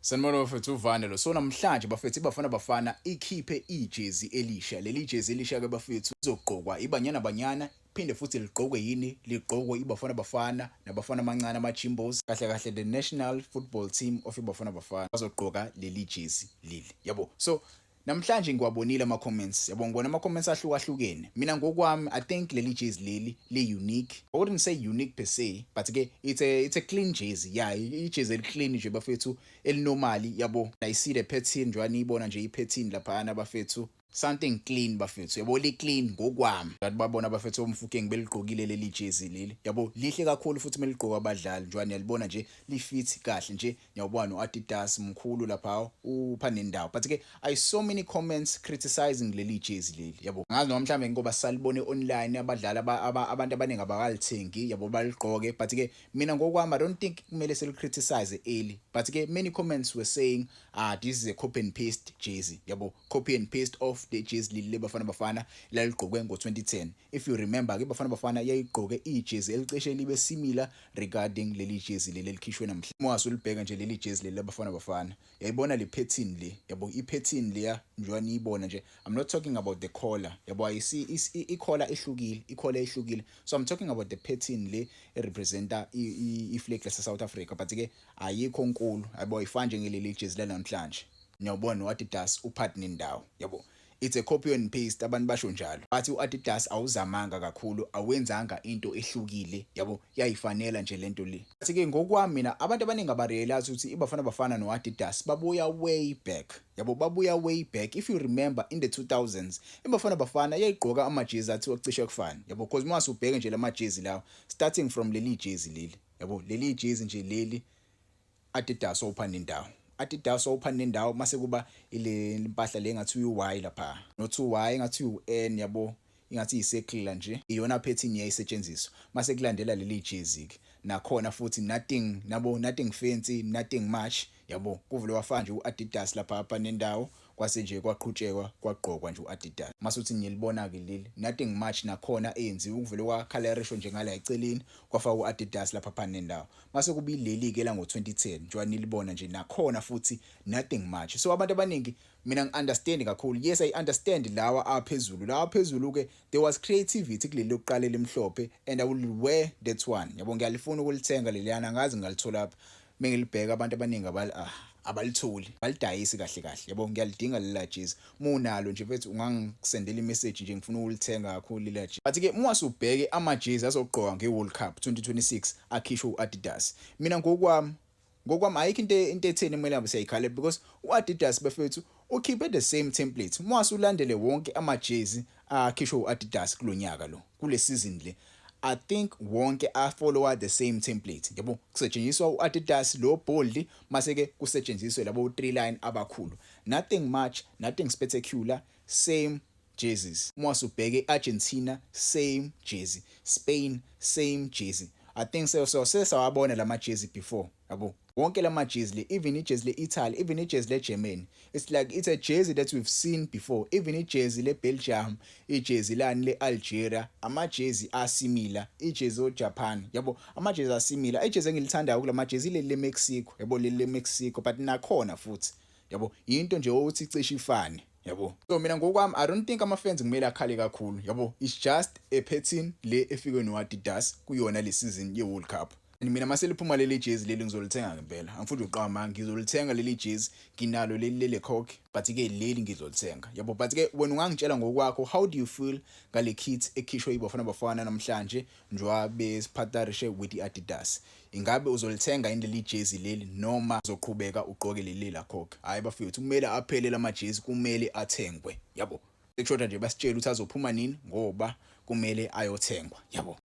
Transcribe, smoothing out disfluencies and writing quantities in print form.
Sanibona bafethu uvane lo. So namhlanje bafethu iBafana Bafana ikhiphe ijezi elisha. Leli jezi elisha ke bafethu izogqokwa ibanyana banyana phinde futhi ligqokwe yini? Ligqokwe iBafana Bafana nabafana amancane ama-Chimbos. Kahle kahle the national football team of iBafana Bafana bazogqoka leli jezi leli. Yabo. So namhlanje ngiwabonile ama-comments. Yabo ngibona ama-comments ahlukahlukene. Mina ngokwami I think leli jezi leli li-unique. I wouldn't say unique per se, but ke it's a clean jersey. Yeah, ijezi eli-clean nje bafethu elinormali yabo. I see the pattern njwana ibona nje i-pattern laphana bafethu. Something clean bafethu. Yabo li clean ngokwami. Ngathi babona bafethu omfukeng beligqokile leli jezi leli. Yabo lihle kakhulu futhi meligqoka abadlali. Njwana yalibona nje lifit kahle nje. Nyawubona uAdidas mkhulu lapha uphanendawo. But ke I saw many comments criticizing leli jezi leli. Yabo ngazi noma mhlambe ngoba salibone online abadlali abantu abaningi abakalithengi yabo baligqoke. But ke mina ngokwami I don't think kumele selicriticize early. But ke many comments were saying this is a copy and paste jersey. Yabo copy and paste of the jezi leli leBafana Bafana laligqokwe ngo-2010. If you remember ke iBafana Bafana yayigqoke ijezi elicishe libe similar regarding leli jezi leli elikhishwe namhlanje. Mwase ulibheka nje leli jezi leli leBafana Bafana. Yayibona le pattern le. Yabo i-pattern le njwana iyibona nje. I'm not talking about the collar. Yabo I see i-collar ehlukile, i-collar ehlukile. So I'm talking about the pattern le representa i-flag lase-South Africa. But ke ayikho nkulu. Yabo ifana nje ngeleli jezi lanamhlanje. Nyawubona uAdidas uphathinendawo. Yabo it's a copy and paste abantu basho njalo. Bathi uAdidas awuzamanga kakhulu, awenzanga into ehlukile. Yabo yayifanela nje lento le. Bathi ke ngokwami mina abantu abaningi abarealize ukuthi iBafana Bafana noAdidas babuya way back. Yabo babuya way back. If you remember in the 2000s iBafana Bafana yayigqoka amajezi athi ocishe kufana. Yabo because mase ubheke nje lamajezi lawo starting from leli jezi leli. Yabo leli jezi nje leli Adidas ophanendawo. Adidas ophanendawo mase kuba ile impahla le ngathi uY lapha no 2Y ngathi uN yabo ingathi isekla nje iyona pattern yayisetshenziswa mase kulandela leli jezi ke nakhona futhi nothing fancy nothing much yabo kuvule wafana nje uAdidas lapha phanendawo kwase nje kwaqhutshekwa kwagqokwa nje uAdidas mase uthi ngiyalibona ke leli nothing much nakhona enziwe ukuvule kwakalerisho nje ngala eceleni kwafaka uAdidas lapha phanendawo mase kubileli ke la ngo-2010 njwana nilibona nje nakhona futhi nothing much. So abantu abaningi mina ngi-understand kakhulu. Yes, I understand lawa aphezulu ke there was creativity kuleli lokuqala elimhlophe and I will wear that one. Yabo ngiyalifuna ukulithenga leliyana ngazi ngalithola lapha mengilibheka abantu abaningi abalitholi balidayisi kahle kahle. Yabo ngiyalidinga lela jezi munalo nje mfethu ungangisendela imessage nje ngifuna ukulithenga kakhulu lela jezi. But ke mwasubheke amajezi azogqoka ngeWorld Cup 2026 akhishwa uAdidas. Mina ngokwami ayikho into etheni kumele ngabe siyayikhala because uAdidas bafethu ukhiphe the same template. Mwase ulandele wonke amajezi akhishwa uAdidas kulonyaka lo kule season le. I think wonke follow the same template. Yabo kusetshenziswa uAdidas lo bold mase ke kusetshenziswe labo 3 line abakhulu. Nothing much, nothing spectacular, same jerseys. Mwase ubheke Argentina same jersey, Spain same jersey. I think so sesawabona lama jersey before. Yabo wonke lama jersey le even ijezi le Italy, even ijezi le Germany. It's like it's a jersey that we've seen before. Even ijezi le Belgium, ijezi lani le Algeria, ama jersey asimilar, ijezi oJapan. Yabo ama jersey asimilar. Ijezi engilithandayo kulama jersey le Mexico. Yabo le Mexico but nakhona futhi. Yabo into nje ukuthi cishe ifane. Yabo so mina ngokwami I don't think ama-fans kumele akhale kakhulu. Yabo it's just a pattern le efike noAdidas kuyona le season ye-World Cup. Mina mase liphuma leli jezi leli ngizolithenga ngempela. Angifuni uqhama ngizolithenga leli jezi nginalo leli Coke but ke leli ngizolithenga. Yabo but ke wena ungangitshela ngokwakho how do you feel ngale kit ekhishwe iBafana Bafana namhlanje njwabe siphatharishe with iAdidas? Ingabe uzolithenga indlela ijezi leli noma uzoqhubeka ugqoke leli la Coke? Hayi bafethu kumele aphele lamajezi kumele athengwe. Yabo sekushoda nje basitshela ukuthi azophuma nini ngoba kumele ayothengwa. Yabo